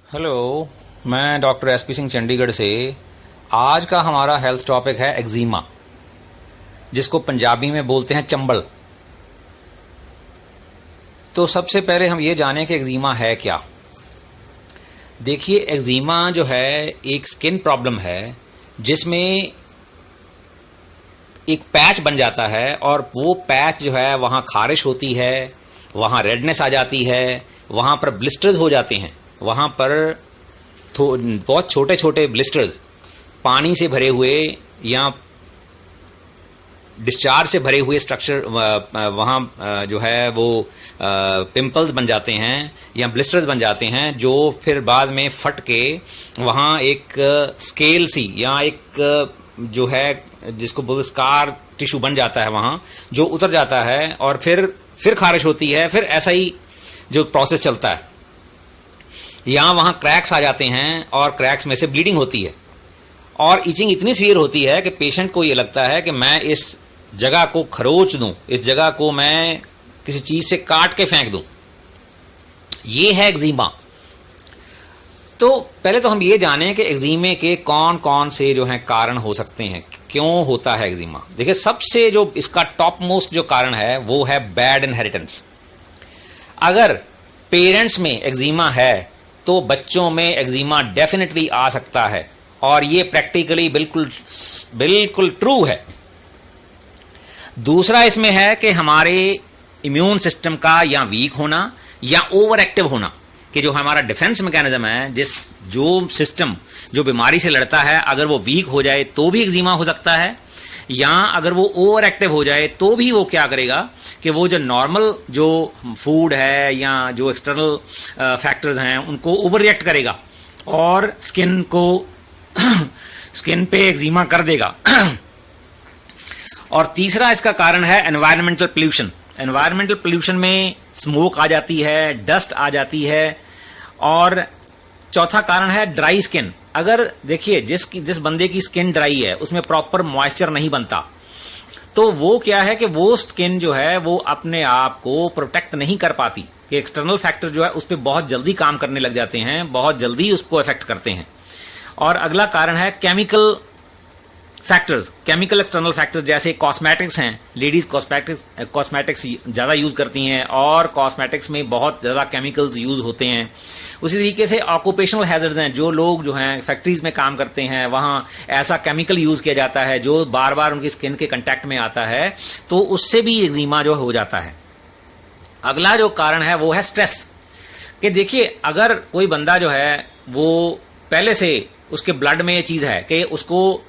Hello, मैं doctor SP Singh Chandigarh से। आज का हमारा हेल्थ टॉपिक है एक्जिमा, जिसको पंजाबी में बोलते हैं चंबल। तो सबसे पहले हम ये जानें कि एक्जिमा है क्या। देखिए, एक्जिमा जो है एक स्किन प्रॉब्लम है जिसमें एक पैच बन जाता है और वो पैच जो है वहाँ खारिश होती है, वहाँ रेडनेस आ जाती है, वहाँ पर ब्लिस्टर्स हो जाते हैं। वहाँ पर बहुत छोटे छोटे ब्लिस्टर्स पानी से भरे हुए या डिस्चार्ज से भरे हुए स्ट्रक्चर वहाँ जो है वो पिंपल्स बन जाते हैं या ब्लिस्टर्स बन जाते हैं, जो फिर बाद में फट के वहाँ एक स्केल सी या एक जो है जिसको बोलते स्कार टिश्यू बन जाता है, वहाँ जो उतर जाता है और फिर खारिश होती है। फिर ऐसा ही जो प्रोसेस चलता है, यहाँ वहाँ क्रैक्स आ जाते हैं और क्रैक्स में से ब्लीडिंग होती है और इचिंग इतनी सीवियर होती है कि पेशेंट को ये लगता है कि मैं इस जगह को खरोच दूं, इस जगह को मैं किसी चीज से काट के फेंक दूं। ये है एक्जिमा। तो पहले तो हम ये जानें कि एक्जिमे के कौन कौन से जो हैं कारण हो सकते हैं, क्यों होता है एक्जिमा। देखिए, सबसे जो इसका टॉप मोस्ट जो कारण है वो है बैड इनहेरिटेंस। अगर पेरेंट्स में एक्जिमा है तो बच्चों में एक्जिमा डेफिनेटली आ सकता है और ये प्रैक्टिकली बिल्कुल ट्रू है। दूसरा इसमें है कि हमारे इम्यून सिस्टम का या वीक होना या ओवर एक्टिव होना, कि जो हमारा डिफेंस मैकेनिज्म है, जो सिस्टम जो बीमारी से लड़ता है, अगर वो वीक हो जाए तो भी एक्जिमा हो सकता है, या अगर वो ओवर एक्टिव हो जाए तो भी वो क्या करेगा कि वो जो नॉर्मल जो फूड है या जो एक्सटर्नल फैक्टर्स हैं उनको ओवर रिएक्ट करेगा और स्किन पे एक्जिमा कर देगा। और तीसरा इसका कारण है एनवायरमेंटल पोल्यूशन। एनवायरमेंटल पोल्यूशन में स्मोक आ जाती है, डस्ट आ जाती है। और चौथा कारण है ड्राई स्किन। अगर देखिए, जिस बंदे की स्किन ड्राई है उसमें प्रॉपर मॉइस्चर नहीं बनता, तो वो क्या है कि वो स्किन जो है वो अपने आप को प्रोटेक्ट नहीं कर पाती, कि एक्सटर्नल फैक्टर जो है उस पर बहुत जल्दी काम करने लग जाते हैं, बहुत जल्दी उसको इफेक्ट करते हैं। और अगला कारण है chemical factors, chemical external factors, जैसे कॉस्मेटिक्स हैं। लेडीज कॉस्मेटिक्स ज्यादा यूज करती हैं और कॉस्मेटिक्स में बहुत ज्यादा केमिकल्स यूज होते हैं। उसी तरीके से ऑक्यूपेशनल हैजर्ड्स हैं, जो लोग जो हैं फैक्ट्रीज में काम करते हैं, वहां ऐसा केमिकल यूज किया जाता है जो बार बार उनकी स्किन के कांटेक्ट में आता है, तो उससे भी एक्जिमा जो हो जाता है। अगला जो कारण है वो है स्ट्रेस। कि देखिए, अगर कोई बंदा जो है वो पहले से उसके ब्लड में ये चीज है कि उसको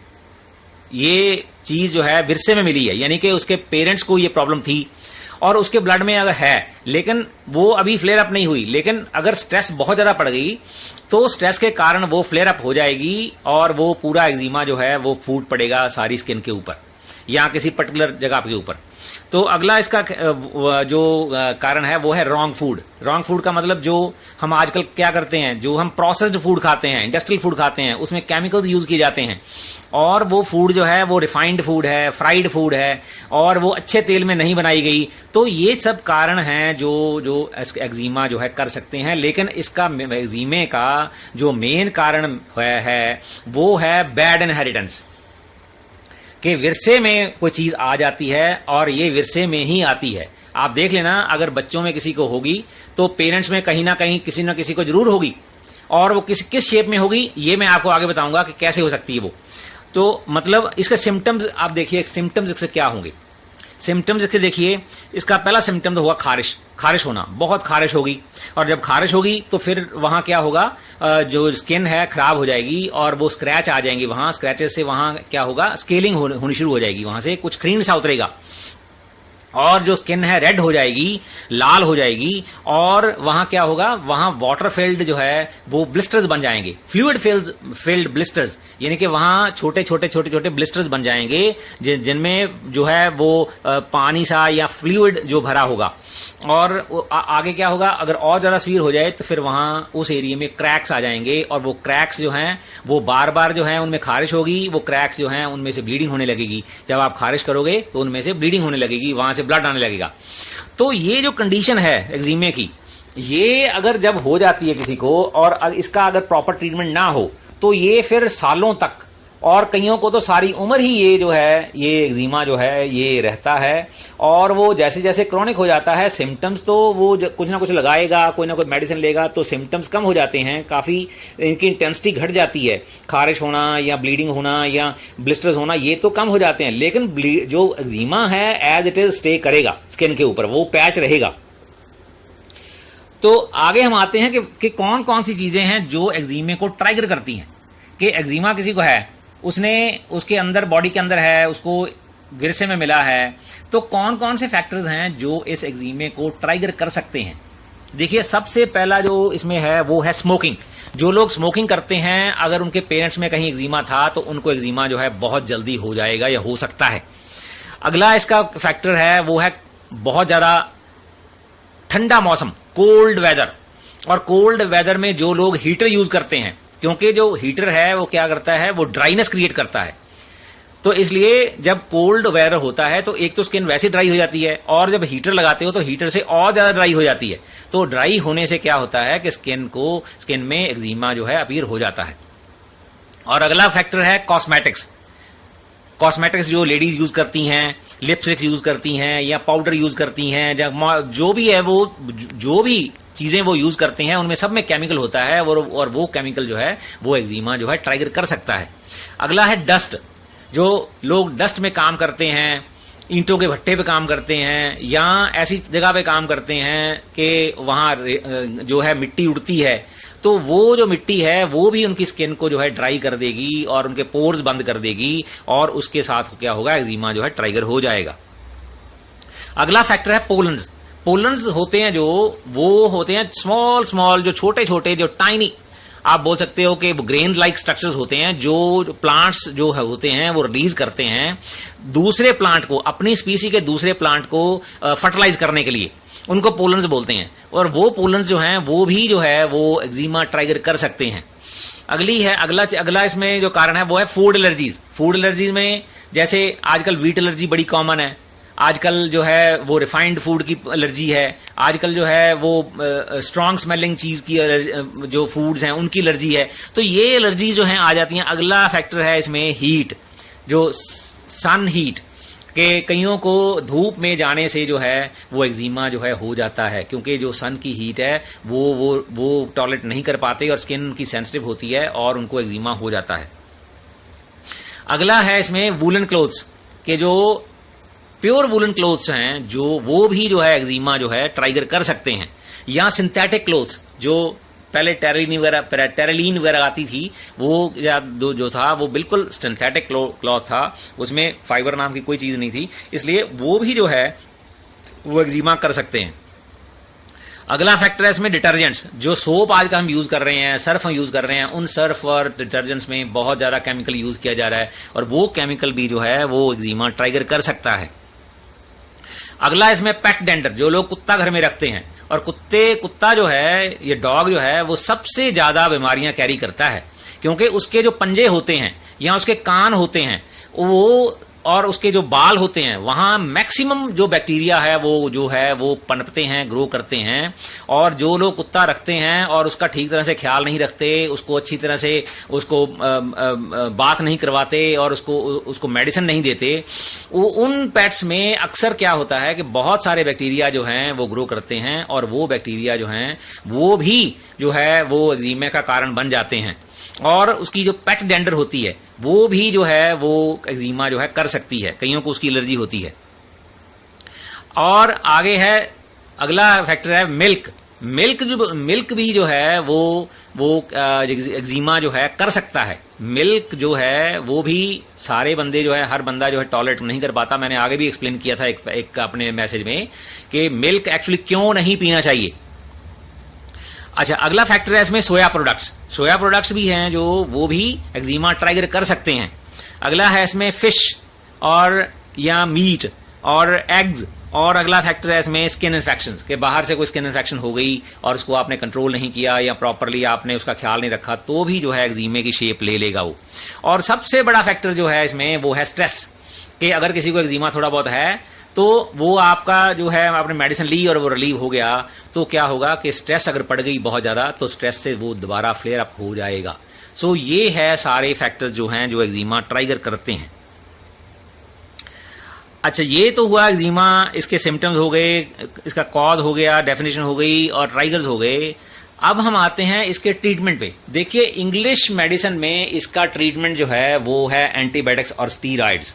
ये चीज जो है विरसे में मिली है, यानी कि उसके पेरेंट्स को ये प्रॉब्लम थी और उसके ब्लड में अगर है, लेकिन वो अभी फ्लेयर अप नहीं हुई, लेकिन अगर स्ट्रेस बहुत ज्यादा पड़ गई तो स्ट्रेस के कारण वो फ्लेयर अप हो जाएगी और वो पूरा एक्जिमा जो है वो फूट पड़ेगा सारी स्किन के ऊपर या किसी पर्टिकुलर जगह के ऊपर। तो अगला इसका जो कारण है वो है रॉन्ग फूड। रॉन्ग फूड का मतलब जो हम आजकल क्या करते हैं, जो हम प्रोसेस्ड फूड खाते हैं, इंडस्ट्रियल फूड खाते हैं, उसमें केमिकल्स यूज किए जाते हैं और वो फूड जो है वो रिफाइंड फूड है, फ्राइड फूड है और वो अच्छे तेल में नहीं बनाई गई। तो ये सब कारण हैं जो एक्जिमा जो है कर सकते हैं। लेकिन इसका एक्जिमे का जो मेन कारण है वो है बैड इनहेरिटेंस, कि विरसे में कोई चीज आ जाती है और ये विरसे में ही आती है। आप देख लेना, अगर बच्चों में किसी को होगी तो पेरेंट्स में कहीं ना कहीं किसी ना किसी को जरूर होगी, और वो किस शेप में होगी ये मैं आपको आगे बताऊंगा कि कैसे हो सकती है वो। तो मतलब इसके सिम्टम्स आप देखिए, सिम्टम्स इससे क्या होंगे। सिम्टम्स इसके देखिए, इसका पहला सिम्टम तो हुआ खारिश होना, बहुत खारिश होगी। और जब खारिश होगी तो फिर वहां क्या होगा, जो स्किन है खराब हो जाएगी और वो स्क्रैच आ जाएंगे, वहां स्क्रैचेस से वहां क्या होगा, स्केलिंग होनी शुरू हो जाएगी, वहां से कुछ क्रीम सा उतरेगा और जो स्किन है रेड हो जाएगी, लाल हो जाएगी। और वहां क्या होगा, वहां वाटर फिल्ड जो है वो ब्लिस्टर्स बन जाएंगे, फ्लूइड फिल्ड ब्लिस्टर्स, यानी कि वहां छोटे छोटे ब्लिस्टर्स बन जाएंगे जिनमें जो है वो पानी सा या फ्लूइड जो भरा होगा। और आगे क्या होगा, अगर और ज्यादा सीवियर हो जाए तो फिर वहां उस एरिया में क्रैक्स आ जाएंगे और वो क्रैक्स जो हैं वो बार बार जो है उनमें खारिश होगी, वो क्रैक्स जो हैं उनमें से ब्लीडिंग होने लगेगी। जब आप खारिश करोगे तो उनमें से ब्लीडिंग होने लगेगी, वहां से ब्लड आने लगेगा। तो ये जो कंडीशन है एक्जिमे की, ये अगर जब हो जाती है किसी को और इसका अगर प्रॉपर ट्रीटमेंट ना हो तो ये फिर सालों तक और कईयों को तो सारी उम्र ही ये जो है ये एक्जिमा जो है ये रहता है। और वो जैसे जैसे क्रॉनिक हो जाता है सिम्टम्स तो वो कुछ ना कुछ लगाएगा, कोई ना कोई मेडिसिन लेगा तो सिम्टम्स कम हो जाते हैं, काफ़ी इनकी इंटेंसिटी घट जाती है, खारिश होना या ब्लीडिंग होना या ब्लिस्टर्स होना ये तो कम हो जाते हैं, लेकिन जो एक्जिमा है एज इट इज स्टे करेगा स्किन के ऊपर, वो पैच रहेगा। तो आगे हम आते हैं कि कौन कौन सी चीजें हैं जो एक्जिमे को ट्राइगर करती हैं। कि एक्जिमा किसी को है, उसने उसके अंदर बॉडी के अंदर है, उसको विरसे में मिला है, तो कौन कौन से फैक्टर्स हैं जो इस एक्जिमे को ट्राइगर कर सकते हैं। देखिए सबसे पहला जो इसमें है वो है स्मोकिंग। जो लोग स्मोकिंग करते हैं अगर उनके पेरेंट्स में कहीं एक्जिमा था तो उनको एक्जिमा जो है बहुत जल्दी हो जाएगा या हो सकता है। अगला इसका फैक्टर है वो है बहुत ज्यादा ठंडा मौसम, कोल्ड वेदर। और कोल्ड वेदर में जो लोग हीटर यूज करते हैं, क्योंकि जो हीटर है वो क्या करता है, वो ड्राइनेस क्रिएट करता है, तो इसलिए जब कोल्ड वेदर होता है तो एक तो स्किन वैसे ड्राई हो जाती है और जब हीटर लगाते हो तो हीटर से और ज्यादा ड्राई हो जाती है। तो ड्राई होने से क्या होता है कि स्किन में एक्जिमा जो है अपीयर हो जाता है। और अगला फैक्टर है कॉस्मेटिक्स। कॉस्मेटिक्स जो लेडीज यूज करती हैं, लिपस्टिक यूज करती हैं या पाउडर यूज करती हैं, जो भी है वो जो भी चीजें वो यूज करते हैं उनमें सब में केमिकल होता है और वो केमिकल जो है वो एक्जिमा जो है ट्राइगर कर सकता है। अगला है डस्ट। जो लोग डस्ट में काम करते हैं, ईंटों के भट्टे पे काम करते हैं या ऐसी जगह पे काम करते हैं कि वहां जो है मिट्टी उड़ती है, तो वो जो मिट्टी है वो भी उनकी स्किन को जो है ड्राई कर देगी और उनके पोर्स बंद कर देगी और उसके साथ क्या होगा, एक्जिमा जो है ट्राइगर हो जाएगा। अगला फैक्टर है पोलन्स। पोलन्स होते हैं जो वो होते हैं स्मॉल स्मॉल, जो छोटे छोटे, जो टाइनी, आप बोल सकते हो कि ग्रेन लाइक स्ट्रक्चर्स होते हैं जो प्लांट्स जो होते हैं वो रिलीज करते हैं दूसरे प्लांट को, अपनी स्पीसी के दूसरे प्लांट को फर्टिलाइज करने के लिए, उनको पोलन्स बोलते हैं। और वो पोलन्स जो हैं वो भी जो है वो एक्जिमा ट्राइगर कर सकते हैं। अगला इसमें जो कारण है वो है फूड एलर्जीज। फूड एलर्जीज में जैसे आजकल व्हीट एलर्जी बड़ी कॉमन है, आजकल जो है वो रिफाइंड फूड की एलर्जी है, आजकल जो है वो स्ट्रॉन्ग स्मेलिंग चीज की जो फूड्स हैं उनकी एलर्जी है। तो ये एलर्जी जो हैं आ जाती हैं। अगला फैक्टर है इसमें हीट, जो सन हीट, कि कईयों को धूप में जाने से जो है वो एक्जिमा जो है हो जाता है, क्योंकि जो सन की हीट है वो टॉलरेट नहीं कर पाते और स्किन की सेंसिटिव होती है और उनको एक्जिमा हो जाता है। अगला है इसमें वूलन क्लोथ्स, के जो प्योर वूलन क्लोथ्स हैं जो वो भी जो है एक्जिमा जो है ट्राइगर कर सकते हैं, या सिंथेटिक क्लोथ्स जो पहले टेरेलिन वगैरह आती थी, वो या जो था वो बिल्कुल सिंथेटिक क्लॉथ था, उसमें फाइबर नाम की कोई चीज नहीं थी, इसलिए वो भी जो है वो एक्जिमा कर सकते हैं। अगला फैक्टर है इसमें डिटर्जेंट्स। जो सोप आजकल हम यूज कर रहे हैं, सर्फ हम यूज कर रहे हैं, उन सर्फ और डिटर्जेंट्स में बहुत ज्यादा केमिकल यूज किया जा रहा है और वो केमिकल भी जो है वो एक्जिमा ट्राइगर कर सकता है। अगला इसमें पेट डेंडर। जो लोग कुत्ता घर में रखते हैं, और कुत्ता जो है, ये डॉग जो है वो सबसे ज्यादा बीमारियां कैरी करता है, क्योंकि उसके जो पंजे होते हैं या उसके कान होते हैं वो और उसके जो बाल होते हैं, वहां मैक्सिमम जो बैक्टीरिया है वो जो है वो पनपते हैं, ग्रो करते हैं। और जो लोग कुत्ता रखते हैं और उसका ठीक तरह से ख्याल नहीं रखते, उसको अच्छी तरह से उसको बाथ नहीं करवाते और उसको मेडिसिन नहीं देते, उन पेट्स में अक्सर क्या होता है कि बहुत सारे बैक्टीरिया जो हैं वो ग्रो करते हैं और वो बैक्टीरिया जो हैं वो भी जो है वो एक्जिमा का कारण बन जाते हैं। और उसकी जो पेट डेंडर होती है वो भी जो है वो एक्जिमा जो है कर सकती है, कईयों को उसकी एलर्जी होती है। और आगे है अगला फैक्टर है मिल्क भी जो है वो एक्जिमा जो है कर सकता है। मिल्क जो है वो भी सारे बंदे जो है, हर बंदा जो है टॉलरेट नहीं कर पाता। मैंने आगे भी एक्सप्लेन किया था एक अपने मैसेज में कि मिल्क एक्चुअली क्यों नहीं पीना चाहिए। अच्छा, अगला फैक्टर है इसमें सोया प्रोडक्ट्स भी हैं जो वो भी एक्जिमा ट्राइगर कर सकते हैं। अगला है इसमें फिश और या मीट और एग्स। और अगला फैक्टर है इसमें स्किन इन्फेक्शंस, के बाहर से कोई स्किन इन्फेक्शन हो गई और उसको आपने कंट्रोल नहीं किया या प्रॉपरली आपने उसका ख्याल नहीं रखा तो भी जो है एक्जिमे की शेप ले लेगा वो। और सबसे बड़ा फैक्टर जो है इसमें वो है स्ट्रेस, कि अगर किसी को एक्जिमा थोड़ा बहुत है तो वो आपका जो है आपने मेडिसिन ली और वो रिलीव हो गया, तो क्या होगा कि स्ट्रेस अगर पड़ गई बहुत ज्यादा तो स्ट्रेस से वो दोबारा फ्लेयर अप हो जाएगा। सो ये है सारे फैक्टर्स जो हैं जो एक्जिमा ट्राइगर करते हैं। अच्छा, ये तो हुआ एक्जिमा, इसके सिम्टम्स हो गए, इसका कॉज हो गया, डेफिनेशन हो गई और ट्राइगर्स हो गए। अब हम आते हैं इसके ट्रीटमेंट पे। देखिए, इंग्लिश मेडिसिन में इसका ट्रीटमेंट जो है वो है एंटीबायोटिक्स और स्टीरॉइड्स।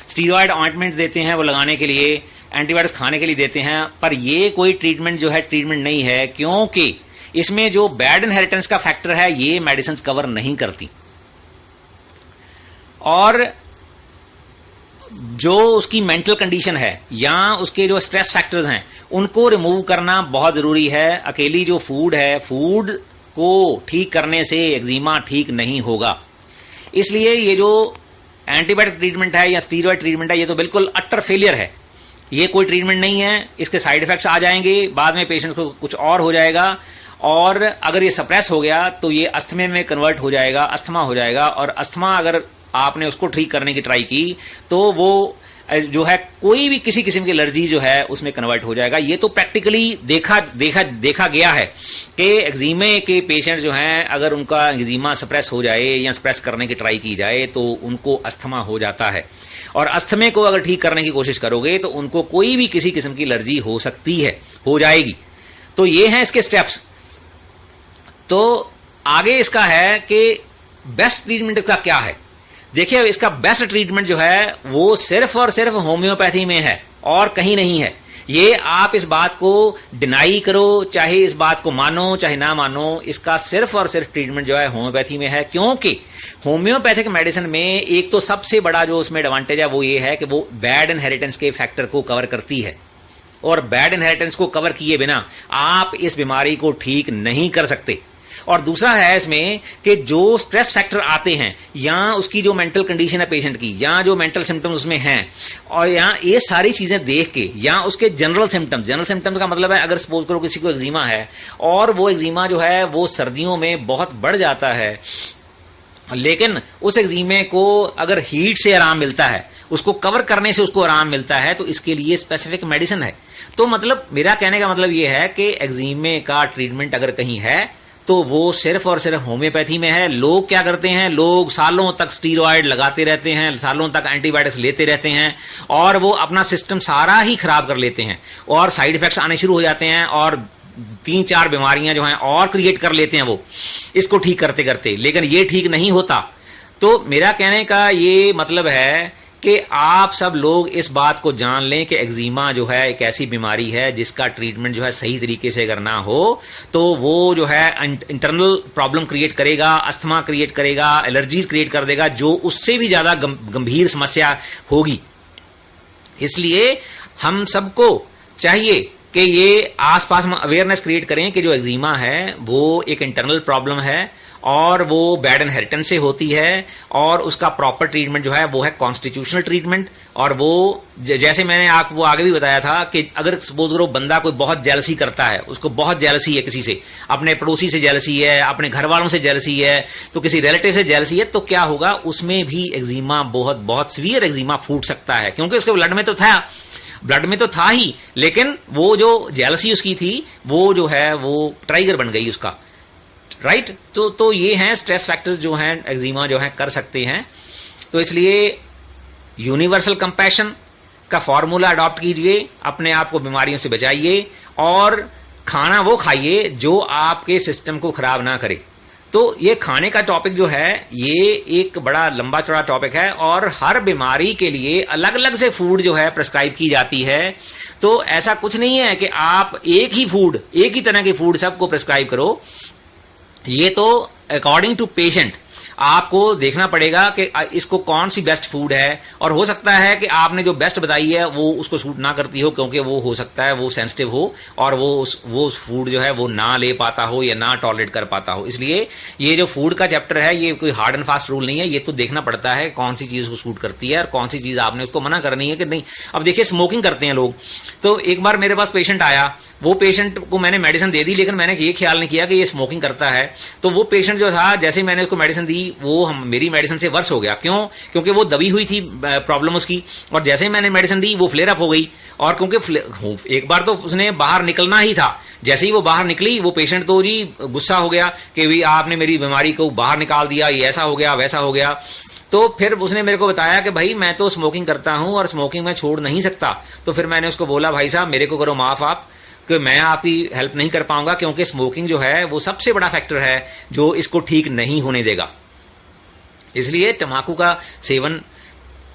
स्टीरॉइड ऑइंटमेंट देते हैं वो लगाने के लिए, एंटीबायोटिक्स खाने के लिए देते हैं, पर ये कोई ट्रीटमेंट जो है ट्रीटमेंट नहीं है, क्योंकि इसमें जो बैड इनहेरिटेंस का फैक्टर है ये मेडिसिन कवर नहीं करती, और जो उसकी मेंटल कंडीशन है या उसके जो स्ट्रेस फैक्टर्स हैं उनको रिमूव करना बहुत जरूरी है। अकेली जो फूड है, फूड को ठीक करने से एक्जिमा ठीक नहीं होगा। इसलिए ये जो एंटीबायोटिक ट्रीटमेंट है या स्टीरॉयड ट्रीटमेंट है, ये तो बिल्कुल अटर फेलियर है। ये कोई ट्रीटमेंट नहीं है, इसके साइड इफेक्ट्स आ जाएंगे, बाद में पेशेंट को कुछ और हो जाएगा, और अगर ये सप्रेस हो गया तो ये अस्थमे में कन्वर्ट हो जाएगा, अस्थमा हो जाएगा, और अस्थमा अगर आपने उसको ठीक करने की ट्राई की तो वो जो है कोई भी किसी किस्म की एलर्जी जो है उसमें कन्वर्ट हो जाएगा। ये तो प्रैक्टिकली देखा गया है कि एक्जिमे के पेशेंट जो हैं अगर उनका एक्जिमा सप्रेस हो जाए या सप्रेस करने की ट्राई की जाए तो उनको अस्थमा हो जाता है, और अस्थमे को अगर ठीक करने की कोशिश करोगे तो उनको कोई भी किसी किस्म की एलर्जी हो सकती है, हो जाएगी। तो ये हैं इसके स्टेप्स। तो आगे इसका है कि बेस्ट ट्रीटमेंट इसका क्या है। देखिए, इसका बेस्ट ट्रीटमेंट जो है वो सिर्फ और सिर्फ होम्योपैथी में है और कहीं नहीं है। ये आप इस बात को डिनाई करो, चाहे इस बात को मानो चाहे ना मानो, इसका सिर्फ और सिर्फ ट्रीटमेंट जो है होम्योपैथी में है, क्योंकि होम्योपैथिक मेडिसिन में एक तो सबसे बड़ा जो उसमें एडवांटेज है वो ये है कि वो बैड इनहेरिटेंस के फैक्टर को कवर करती है, और बैड इनहेरिटेंस को कवर किए बिना आप इस बीमारी को ठीक नहीं कर सकते। और दूसरा है इसमें कि जो स्ट्रेस फैक्टर आते हैं या उसकी जो मेंटल कंडीशन है पेशेंट की, या जो मेंटल सिम्टम्स उसमें हैं, और या ये सारी चीजें देख के, या उसके जनरल सिम्टम्स का मतलब है अगर सपोज करो किसी को एक्जिमा है और वो एक्जिमा जो है वो सर्दियों में बहुत बढ़ जाता है, लेकिन उस एक्जिमे को अगर हीट से आराम मिलता है, उसको कवर करने से उसको आराम मिलता है, तो इसके लिए स्पेसिफिक मेडिसिन है। तो मतलब मेरा कहने का मतलब ये है कि एक्जिमे का ट्रीटमेंट अगर कहीं है तो वो सिर्फ और सिर्फ होम्योपैथी में है। लोग क्या करते हैं, लोग सालों तक स्टीरॉयड लगाते रहते हैं, सालों तक एंटीबायोटिक्स लेते रहते हैं, और वो अपना सिस्टम सारा ही खराब कर लेते हैं, और साइड इफेक्ट्स आने शुरू हो जाते हैं, और 3-4 बीमारियां जो हैं और क्रिएट कर लेते हैं वो इसको ठीक करते करते, लेकिन ये ठीक नहीं होता। तो मेरा कहने का ये मतलब है कि आप सब लोग इस बात को जान लें कि एक्जिमा जो है एक ऐसी बीमारी है जिसका ट्रीटमेंट जो है सही तरीके से अगर ना हो तो वो जो है इंटरनल प्रॉब्लम क्रिएट करेगा, अस्थमा क्रिएट करेगा, एलर्जीज क्रिएट कर देगा, जो उससे भी ज्यादा गंभीर समस्या होगी। इसलिए हम सबको चाहिए कि ये आसपास में अवेयरनेस क्रिएट करें कि जो एक्जिमा है वो एक इंटरनल प्रॉब्लम है और वो बैड इनहेरिटेंस से होती है, और उसका प्रॉपर ट्रीटमेंट जो है वो है कॉन्स्टिट्यूशनल ट्रीटमेंट। और वो जैसे मैंने आपको आगे भी बताया था कि अगर सपोज करो बंदा कोई बहुत जेलसी करता है, उसको बहुत जेलसी है किसी से, अपने पड़ोसी से जेलसी है, अपने घर वालों से जेलसी है, तो किसी रिलेटिव से जेलसी है, तो क्या होगा, उसमें भी एक्जिमा बहुत सीवियर एक्जिमा फूट सकता है, क्योंकि उसके ब्लड में तो था ही, लेकिन वो जो जेलसी उसकी थी वो जो है वो ट्राइगर बन गई उसका, राइट। तो ये हैं स्ट्रेस फैक्टर्स जो हैं एक्जिमा जो हैं कर सकते हैं। तो इसलिए यूनिवर्सल कंपैशन का फॉर्मूला अडॉप्ट कीजिए, अपने आप को बीमारियों से बचाइए, और खाना वो खाइए जो आपके सिस्टम को खराब ना करे। तो ये खाने का टॉपिक जो है ये एक बड़ा लंबा चौड़ा टॉपिक है, और हर बीमारी के लिए अलग अलग से फूड जो है प्रिस्क्राइब की जाती है। तो ऐसा कुछ नहीं है कि आप एक ही तरह के फूड सबको प्रिस्क्राइब करो। ये तो अकॉर्डिंग टू पेशेंट आपको देखना पड़ेगा कि इसको कौन सी बेस्ट फूड है, और हो सकता है कि आपने जो बेस्ट बताई है वो उसको सूट ना करती हो, क्योंकि वो हो सकता है वो सेंसिटिव हो और वो फूड जो है वो ना ले पाता हो या ना टॉलरेट कर पाता हो। इसलिए ये जो फूड का चैप्टर है ये कोई हार्ड एंड फास्ट रूल नहीं है, ये तो देखना पड़ता है कौन सी चीज को सूट करती है और कौन सी चीज आपने उसको मना करनी है कि नहीं। अब देखिए, स्मोकिंग करते हैं लोग, तो एक बार मेरे पास पेशेंट आया, वो पेशेंट को मैंने मेडिसिन दे दी, लेकिन मैंने ये ख्याल नहीं किया कि ये स्मोकिंग करता है। तो वो पेशेंट जो था, जैसे ही मैंने उसको मेडिसिन दी, वो मेरी मेडिसिन से वर्स हो गया। क्यों? क्योंकि वो दबी हुई थी प्रॉब्लम उसकी, और जैसे ही मैंने मेडिसिन दी वो फ्लेयर अप हो गई। और क्योंकि एक बार तो उसने बाहर निकलना ही था, जैसे ही वो बाहर निकली वो पेशेंट तो जी गुस्सा हो गया कि भाई आपने मेरी बीमारी को बाहर निकाल दिया, ये ऐसा हो गया वैसा हो गया। तो फिर उसने मेरे को बताया कि भाई मैं तो स्मोकिंग करता हूं और स्मोकिंग मैं छोड़ नहीं सकता। तो फिर मैंने उसको बोला, भाई साहब मेरे को करो माफ आप, कि मैं आपकी हेल्प नहीं कर पाऊंगा, क्योंकि स्मोकिंग जो है वो सबसे बड़ा फैक्टर है जो इसको ठीक नहीं होने देगा। इसलिए टमाकू का सेवन,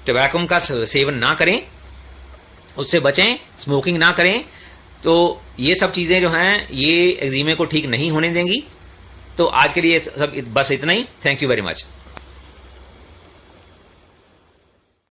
टबैको का सेवन ना करें, उससे बचें, स्मोकिंग ना करें। तो ये सब चीजें जो हैं ये एक्जिमे को ठीक नहीं होने देंगी। तो आज के लिए सब बस इतना ही। Thank you very much.